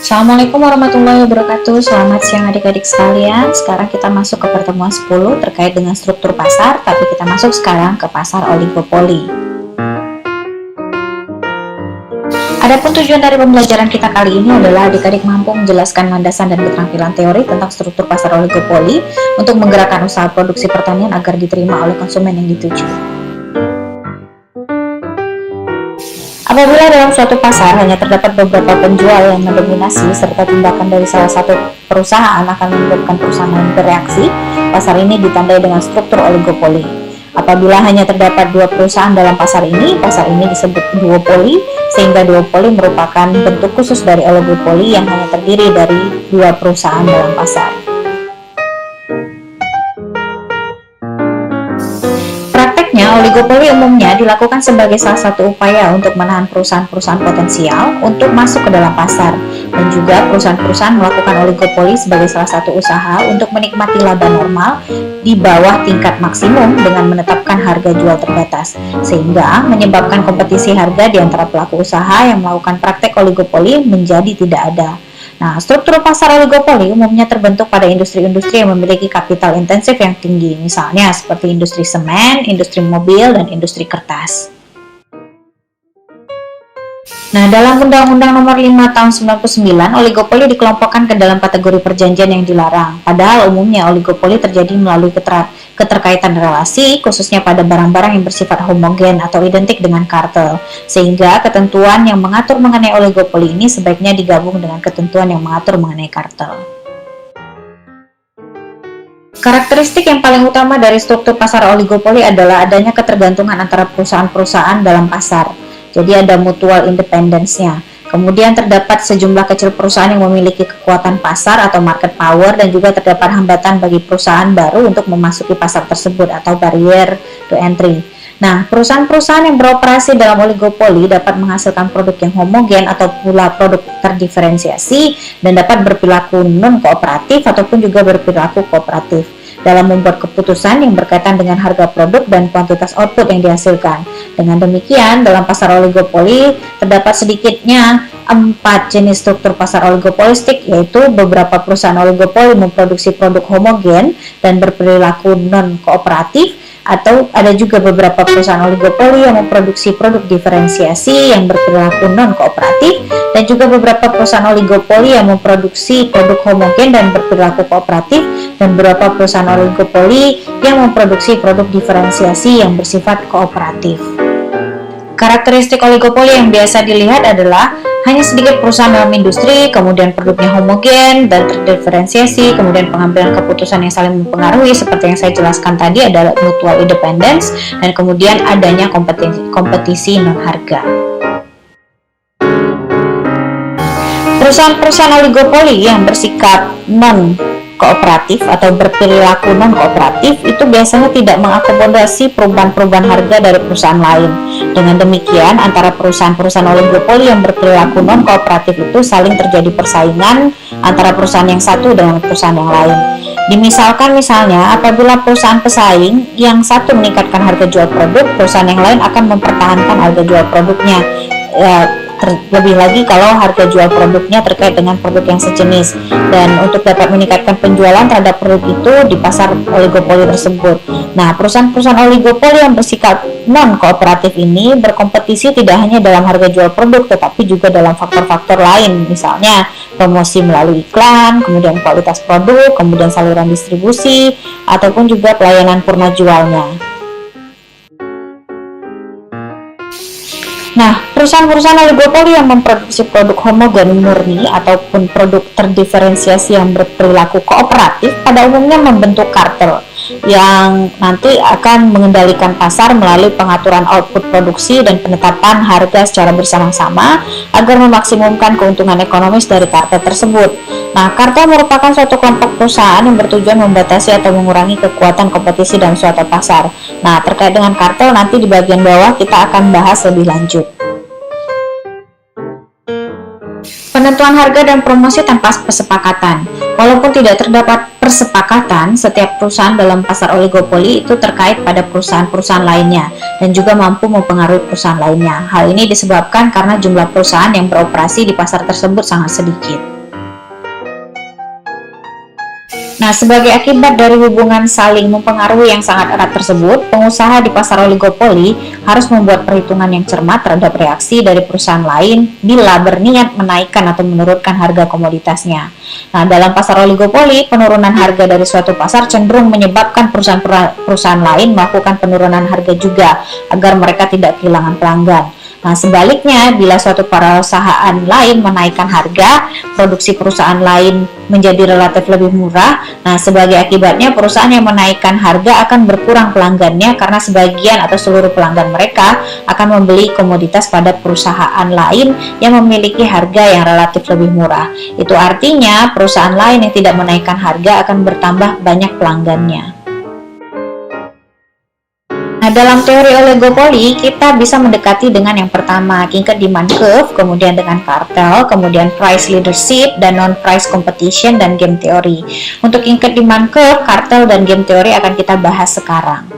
Assalamualaikum warahmatullahi wabarakatuh. Selamat siang adik-adik sekalian. Sekarang kita masuk ke pertemuan 10 terkait dengan struktur pasar, tapi kita masuk sekarang ke pasar oligopoli. Adapun tujuan dari pembelajaran kita kali ini adalah adik-adik mampu menjelaskan landasan dan keterampilan teori tentang struktur pasar oligopoli untuk menggerakkan usaha produksi pertanian agar diterima oleh konsumen yang dituju. Apabila dalam suatu pasar hanya terdapat beberapa penjual yang mendominasi serta tindakan dari salah satu perusahaan akan menyebabkan perusahaan lain bereaksi, pasar ini ditandai dengan struktur oligopoli. Apabila hanya terdapat dua perusahaan dalam pasar ini disebut duopoli, sehingga duopoli merupakan bentuk khusus dari oligopoli yang hanya terdiri dari dua perusahaan dalam pasar. Oligopoli umumnya dilakukan sebagai salah satu upaya untuk menahan perusahaan-perusahaan potensial untuk masuk ke dalam pasar, dan juga perusahaan-perusahaan melakukan oligopoli sebagai salah satu usaha untuk menikmati laba normal di bawah tingkat maksimum dengan menetapkan harga jual terbatas, sehingga menyebabkan kompetisi harga di antara pelaku usaha yang melakukan praktek oligopoli menjadi tidak ada. Nah, struktur pasar oligopoli umumnya terbentuk pada industri-industri yang memiliki kapital intensif yang tinggi, misalnya seperti industri semen, industri mobil, dan industri kertas. Nah, dalam Undang-Undang Nomor 5 Tahun 99, oligopoli dikelompokkan ke dalam kategori perjanjian yang dilarang. Padahal umumnya oligopoli terjadi melalui keterkaitan relasi, khususnya pada barang-barang yang bersifat homogen atau identik dengan kartel. Sehingga ketentuan yang mengatur mengenai oligopoli ini sebaiknya digabung dengan ketentuan yang mengatur mengenai kartel. Karakteristik yang paling utama dari struktur pasar oligopoli adalah adanya ketergantungan antara perusahaan-perusahaan dalam pasar. Jadi ada mutual independence-nya. Kemudian terdapat sejumlah kecil perusahaan yang memiliki kekuatan pasar atau market power, dan juga terdapat hambatan bagi perusahaan baru untuk memasuki pasar tersebut atau barrier to entry. Nah, perusahaan-perusahaan yang beroperasi dalam oligopoli dapat menghasilkan produk yang homogen atau pula produk terdiferensiasi dan dapat berperilaku non-kooperatif ataupun juga berperilaku kooperatif dalam membuat keputusan yang berkaitan dengan harga produk dan kuantitas output yang dihasilkan. Dengan demikian, dalam pasar oligopoli terdapat sedikitnya 4 jenis struktur pasar oligopolistik, yaitu beberapa perusahaan oligopoli memproduksi produk homogen dan berperilaku non-kooperatif, atau ada juga beberapa perusahaan oligopoli yang memproduksi produk diferensiasi yang berperilaku non-kooperatif, dan juga beberapa perusahaan oligopoli yang memproduksi produk homogen dan berperilaku kooperatif, dan beberapa perusahaan oligopoli yang memproduksi produk diferensiasi yang bersifat kooperatif. Karakteristik oligopoli yang biasa dilihat adalah hanya sedikit perusahaan dalam industri, kemudian produknya homogen dan terdiferensiasi, kemudian pengambilan keputusan yang saling mempengaruhi seperti yang saya jelaskan tadi adalah mutual independence, dan kemudian adanya kompetisi non-harga. Perusahaan-perusahaan oligopoli yang bersikap non-kooperatif atau berperilaku non-kooperatif itu biasanya tidak mengakomodasi perubahan-perubahan harga dari perusahaan lain. Dengan demikian, antara perusahaan-perusahaan oligopoli yang berperilaku non-kooperatif itu saling terjadi persaingan antara perusahaan yang satu dengan perusahaan yang lain. Misalnya, apabila perusahaan pesaing yang satu meningkatkan harga jual produk, perusahaan yang lain akan mempertahankan harga jual produknya. Lebih lagi kalau harga jual produknya terkait dengan produk yang sejenis, dan untuk dapat meningkatkan penjualan terhadap produk itu di pasar oligopoli tersebut. Nah, perusahaan-perusahaan oligopoli yang bersikap non-kooperatif ini berkompetisi tidak hanya dalam harga jual produk, tetapi juga dalam faktor-faktor lain, misalnya promosi melalui iklan, kemudian kualitas produk, kemudian saluran distribusi, ataupun juga pelayanan purna jualnya. Nah, perusahaan-perusahaan oligopoli yang memproduksi produk homogen murni ataupun produk terdiferensiasi yang berperilaku kooperatif pada umumnya membentuk kartel yang nanti akan mengendalikan pasar melalui pengaturan output produksi dan penetapan harga secara bersama-sama agar memaksimumkan keuntungan ekonomis dari kartel tersebut. Nah, kartel merupakan suatu kelompok perusahaan yang bertujuan membatasi atau mengurangi kekuatan kompetisi dalam suatu pasar. Nah, terkait dengan kartel nanti di bagian bawah kita akan bahas lebih lanjut. Penentuan harga dan promosi tanpa kesepakatan. Walaupun tidak terdapat persepakatan, setiap perusahaan dalam pasar oligopoli itu terkait pada perusahaan-perusahaan lainnya dan juga mampu mempengaruhi perusahaan lainnya. Hal ini disebabkan karena jumlah perusahaan yang beroperasi di pasar tersebut sangat sedikit. Nah, sebagai akibat dari hubungan saling mempengaruhi yang sangat erat tersebut, pengusaha di pasar oligopoli harus membuat perhitungan yang cermat terhadap reaksi dari perusahaan lain bila berniat menaikkan atau menurunkan harga komoditasnya. Nah, dalam pasar oligopoli, penurunan harga dari suatu pasar cenderung menyebabkan perusahaan lain melakukan penurunan harga juga agar mereka tidak kehilangan pelanggan. Nah, sebaliknya, bila suatu perusahaan lain menaikkan harga, produksi perusahaan lain menjadi relatif lebih murah. Nah, sebagai akibatnya, perusahaan yang menaikkan harga akan berkurang pelanggannya karena sebagian atau seluruh pelanggan mereka akan membeli komoditas pada perusahaan lain yang memiliki harga yang relatif lebih murah. Itu artinya, perusahaan lain yang tidak menaikkan harga akan bertambah banyak pelanggannya. Nah, dalam teori oligopoli, kita bisa mendekati dengan yang pertama, tingkat demand curve, kemudian dengan kartel, kemudian price leadership, dan non-price competition, dan game theory. Untuk tingkat demand curve, kartel, dan game theory akan kita bahas sekarang.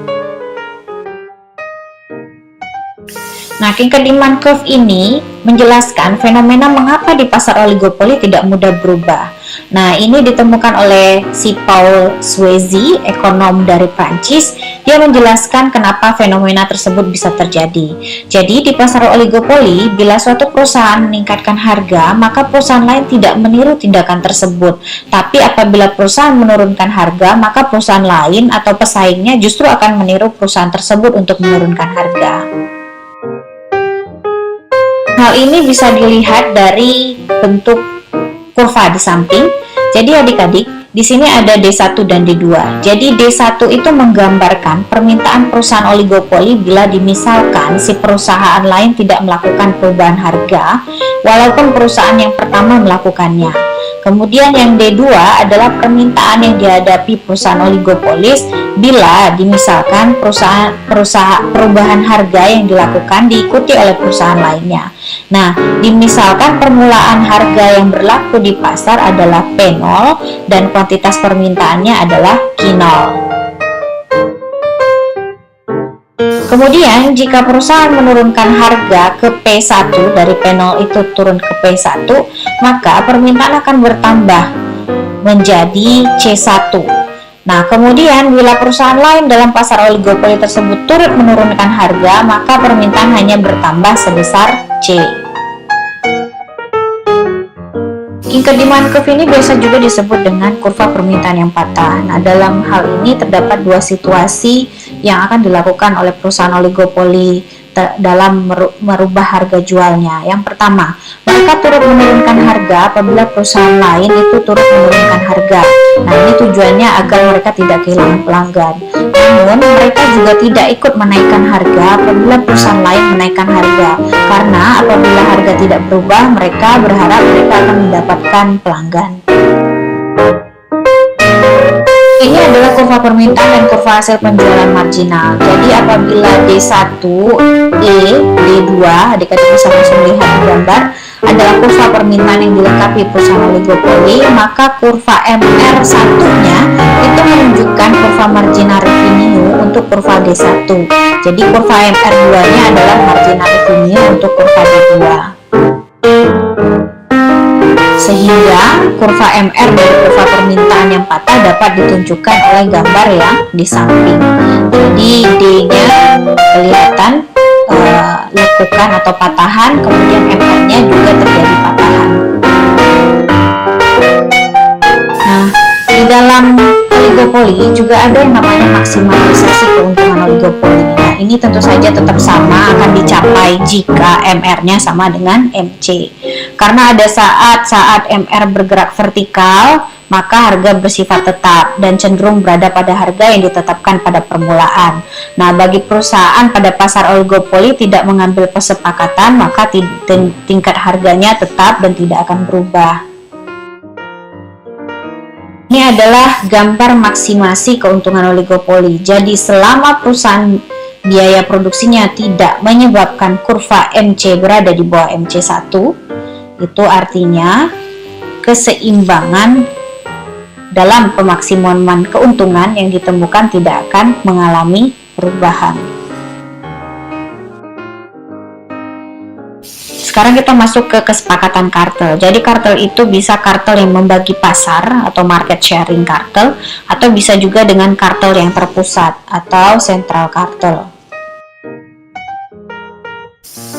Nah, tingkat demand curve ini menjelaskan fenomena mengapa di pasar oligopoli tidak mudah berubah. Nah, ini ditemukan oleh si Paul Swayze, ekonom dari Prancis. Dia menjelaskan kenapa fenomena tersebut bisa terjadi. Jadi, di pasar oligopoli, bila suatu perusahaan meningkatkan harga, maka perusahaan lain tidak meniru tindakan tersebut. Tapi apabila perusahaan menurunkan harga, maka perusahaan lain atau pesaingnya justru akan meniru perusahaan tersebut untuk menurunkan harga. Hal ini bisa dilihat dari bentuk kurva di samping. Jadi adik-adik, di sini ada D1 dan D2. Jadi D1 itu menggambarkan permintaan perusahaan oligopoli bila dimisalkan si perusahaan lain tidak melakukan perubahan harga, walaupun perusahaan yang pertama melakukannya. Kemudian yang D2 adalah permintaan yang dihadapi perusahaan oligopolis bila dimisalkan perubahan harga yang dilakukan diikuti oleh perusahaan lainnya. Nah, dimisalkan permulaan harga yang berlaku di pasar adalah P0 dan kuantitas permintaannya adalah Q0. Kemudian, jika perusahaan menurunkan harga ke P1 dari P0 itu turun ke P1, maka permintaan akan bertambah menjadi C1. Nah, kemudian bila perusahaan lain dalam pasar oligopoli tersebut turut menurunkan harga, maka permintaan hanya bertambah sebesar C. Tingkat demand curve ini biasa juga disebut dengan kurva permintaan yang patah. Nah, dalam hal ini terdapat dua situasi yang akan dilakukan oleh perusahaan oligopoli dalam merubah harga jualnya. Yang pertama, mereka turut menurunkan harga apabila perusahaan lain itu turut menurunkan harga. Nah, ini tujuannya agar mereka tidak kehilangan pelanggan. Namun, mereka juga tidak ikut menaikkan harga apabila perusahaan lain menaikkan harga. Karena apabila harga tidak berubah, mereka berharap mereka akan mendapatkan pelanggan. Ini adalah kurva permintaan dan kurva hasil penjualan marginal. Jadi apabila D1, E, D2, adik-adik bisa langsung lihat di gambar, adalah kurva permintaan yang dilengkapi perusahaan oligopoli, maka kurva MR1-nya itu menunjukkan kurva marginal revenue untuk kurva D1. Jadi kurva MR2-nya adalah marginal revenue untuk kurva D2. Sehingga kurva MR dari kurva permintaan yang patah dapat ditunjukkan oleh gambar yang di samping. Jadi D-nya kelihatan lekukan atau patahan, kemudian MR-nya juga terjadi patahan. Nah, di dalam oligopoli juga ada yang namanya maksimalisasi keuntungan oligopoli. Nah, ini tentu saja tetap sama akan dicapai jika MR-nya sama dengan MC. Karena ada saat MR bergerak vertikal, maka harga bersifat tetap dan cenderung berada pada harga yang ditetapkan pada permulaan. Nah, bagi perusahaan pada pasar oligopoli tidak mengambil kesepakatan, maka tingkat harganya tetap dan tidak akan berubah. Ini adalah gambar maksimasi keuntungan oligopoli. Jadi selama perusahaan biaya produksinya tidak menyebabkan kurva MC berada di bawah MC1, itu artinya keseimbangan dalam pemaksimuman keuntungan yang ditemukan tidak akan mengalami perubahan. Sekarang kita masuk ke kesepakatan kartel. Jadi kartel itu bisa kartel yang membagi pasar atau market sharing kartel, atau bisa juga dengan kartel yang terpusat atau central kartel.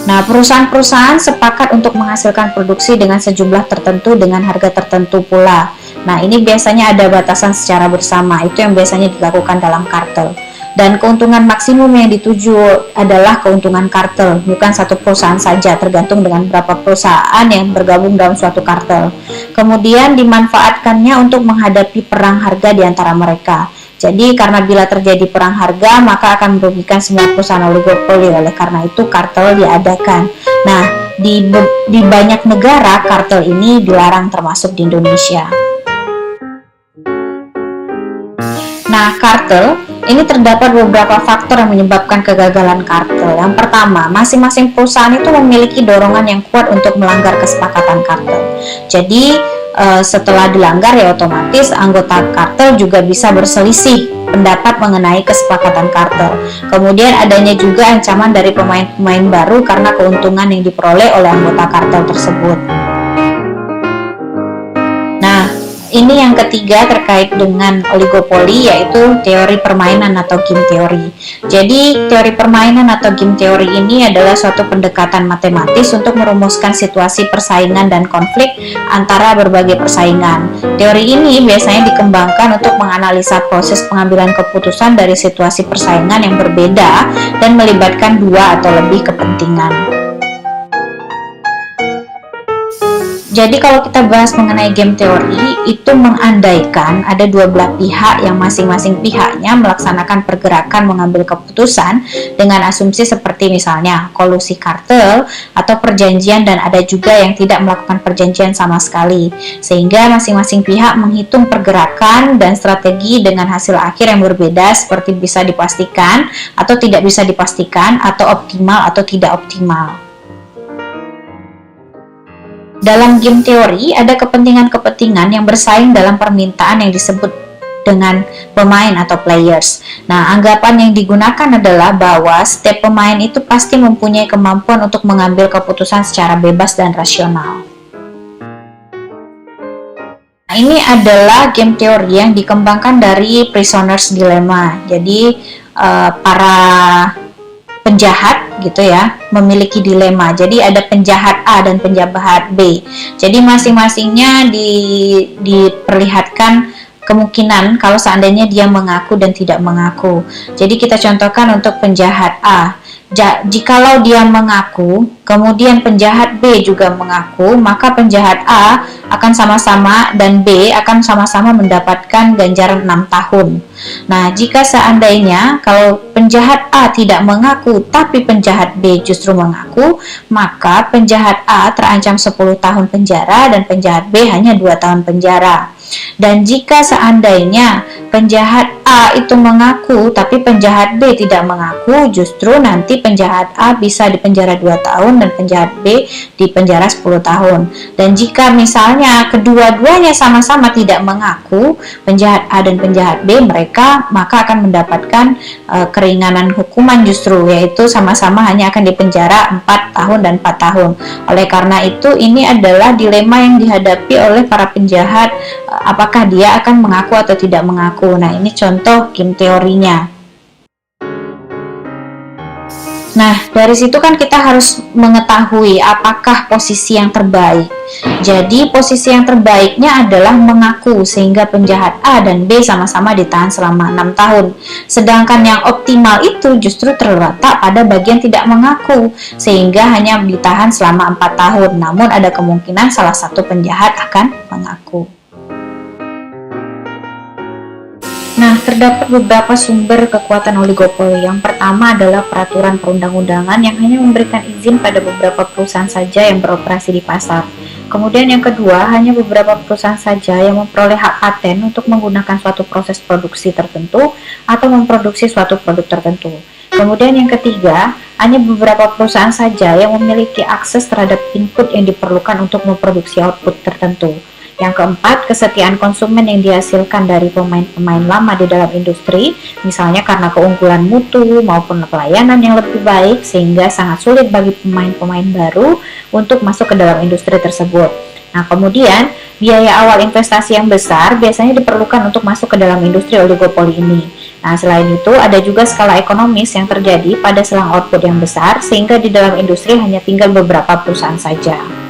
Nah, perusahaan-perusahaan sepakat untuk menghasilkan produksi dengan sejumlah tertentu dengan harga tertentu pula. Nah, ini biasanya ada batasan secara bersama, itu yang biasanya dilakukan dalam kartel. Dan keuntungan maksimum yang dituju adalah keuntungan kartel, bukan satu perusahaan saja, tergantung dengan berapa perusahaan yang bergabung dalam suatu kartel. Kemudian dimanfaatkannya untuk menghadapi perang harga di antara mereka. Jadi karena bila terjadi perang harga, maka akan merugikan semua perusahaan oligopoli, oleh karena itu kartel diadakan. Nah, di banyak negara kartel ini dilarang, termasuk di Indonesia. Nah, kartel ini terdapat beberapa faktor yang menyebabkan kegagalan kartel. Yang pertama, masing-masing perusahaan itu memiliki dorongan yang kuat untuk melanggar kesepakatan kartel. Jadi, setelah dilanggar ya otomatis anggota kartel juga bisa berselisih pendapat mengenai kesepakatan kartel. Kemudian adanya juga ancaman dari pemain-pemain baru karena keuntungan yang diperoleh oleh anggota kartel tersebut. Nah, ini yang ketiga terkait dengan oligopoli, yaitu teori permainan atau game teori. Jadi, teori permainan atau game teori ini adalah suatu pendekatan matematis untuk merumuskan situasi persaingan dan konflik antara berbagai persaingan. Teori ini biasanya dikembangkan untuk menganalisa proses pengambilan keputusan dari situasi persaingan yang berbeda dan melibatkan dua atau lebih kepentingan. Jadi kalau kita bahas mengenai game teori, itu mengandaikan ada dua belah pihak yang masing-masing pihaknya melaksanakan pergerakan mengambil keputusan dengan asumsi seperti misalnya kolusi kartel atau perjanjian, dan ada juga yang tidak melakukan perjanjian sama sekali. Sehingga masing-masing pihak menghitung pergerakan dan strategi dengan hasil akhir yang berbeda, seperti bisa dipastikan atau tidak bisa dipastikan, atau optimal atau tidak optimal. Dalam game teori, ada kepentingan-kepentingan yang bersaing dalam permintaan yang disebut dengan pemain atau players. Nah, anggapan yang digunakan adalah bahwa setiap pemain itu pasti mempunyai kemampuan untuk mengambil keputusan secara bebas dan rasional. Nah, ini adalah game teori yang dikembangkan dari Prisoner's Dilemma. Jadi, para penjahat gitu ya memiliki dilema. Jadi ada penjahat A dan penjahat B. Jadi masing-masingnya diperlihatkan kemungkinan kalau seandainya dia mengaku dan tidak mengaku. Jadi kita contohkan untuk penjahat A. Jikalau dia mengaku, kemudian penjahat B juga mengaku, maka penjahat A akan sama-sama dan B akan sama-sama mendapatkan ganjaran 6 tahun. Nah, jika seandainya kalau penjahat A tidak mengaku tapi penjahat B justru mengaku, maka penjahat A terancam 10 tahun penjara dan penjahat B hanya 2 tahun penjara. Dan jika seandainya penjahat A itu mengaku tapi penjahat B tidak mengaku, justru nanti penjahat A bisa dipenjara 2 tahun dan penjahat B dipenjara 10 tahun. Dan jika misalnya kedua-duanya sama-sama tidak mengaku, penjahat A dan penjahat B, mereka maka akan mendapatkan keringanan hukuman justru, yaitu sama-sama hanya akan dipenjara 4 tahun dan 4 tahun. Oleh karena itu, ini adalah dilema yang dihadapi oleh para penjahat, apakah dia akan mengaku atau tidak mengaku. Nah, ini contoh game teorinya. Nah, dari situ kan kita harus mengetahui apakah posisi yang terbaik. Jadi, posisi yang terbaiknya adalah mengaku, sehingga penjahat A dan B sama-sama ditahan selama 6 tahun. Sedangkan yang optimal itu justru terletak pada bagian tidak mengaku, sehingga hanya ditahan selama 4 tahun. Namun ada kemungkinan salah satu penjahat akan mengaku. Nah, terdapat beberapa sumber kekuatan oligopoli. Yang pertama adalah peraturan perundang-undangan yang hanya memberikan izin pada beberapa perusahaan saja yang beroperasi di pasar. Kemudian yang kedua, hanya beberapa perusahaan saja yang memperoleh hak paten untuk menggunakan suatu proses produksi tertentu atau memproduksi suatu produk tertentu. Kemudian yang ketiga, hanya beberapa perusahaan saja yang memiliki akses terhadap input yang diperlukan untuk memproduksi output tertentu. Yang keempat, kesetiaan konsumen yang dihasilkan dari pemain-pemain lama di dalam industri, misalnya karena keunggulan mutu maupun pelayanan yang lebih baik, sehingga sangat sulit bagi pemain-pemain baru untuk masuk ke dalam industri tersebut. Nah, kemudian biaya awal investasi yang besar biasanya diperlukan untuk masuk ke dalam industri oligopoli ini. Nah, selain itu ada juga skala ekonomis yang terjadi pada selang output yang besar, sehingga di dalam industri hanya tinggal beberapa perusahaan saja.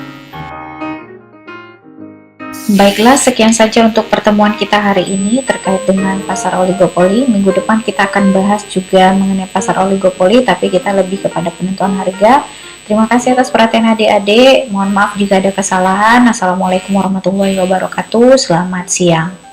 Baiklah, sekian saja untuk pertemuan kita hari ini terkait dengan pasar oligopoli. Minggu depan kita akan bahas juga mengenai pasar oligopoli, tapi kita lebih kepada penentuan harga. Terima kasih atas perhatian adik-adik. Mohon maaf jika ada kesalahan. Assalamualaikum warahmatullahi wabarakatuh. Selamat siang.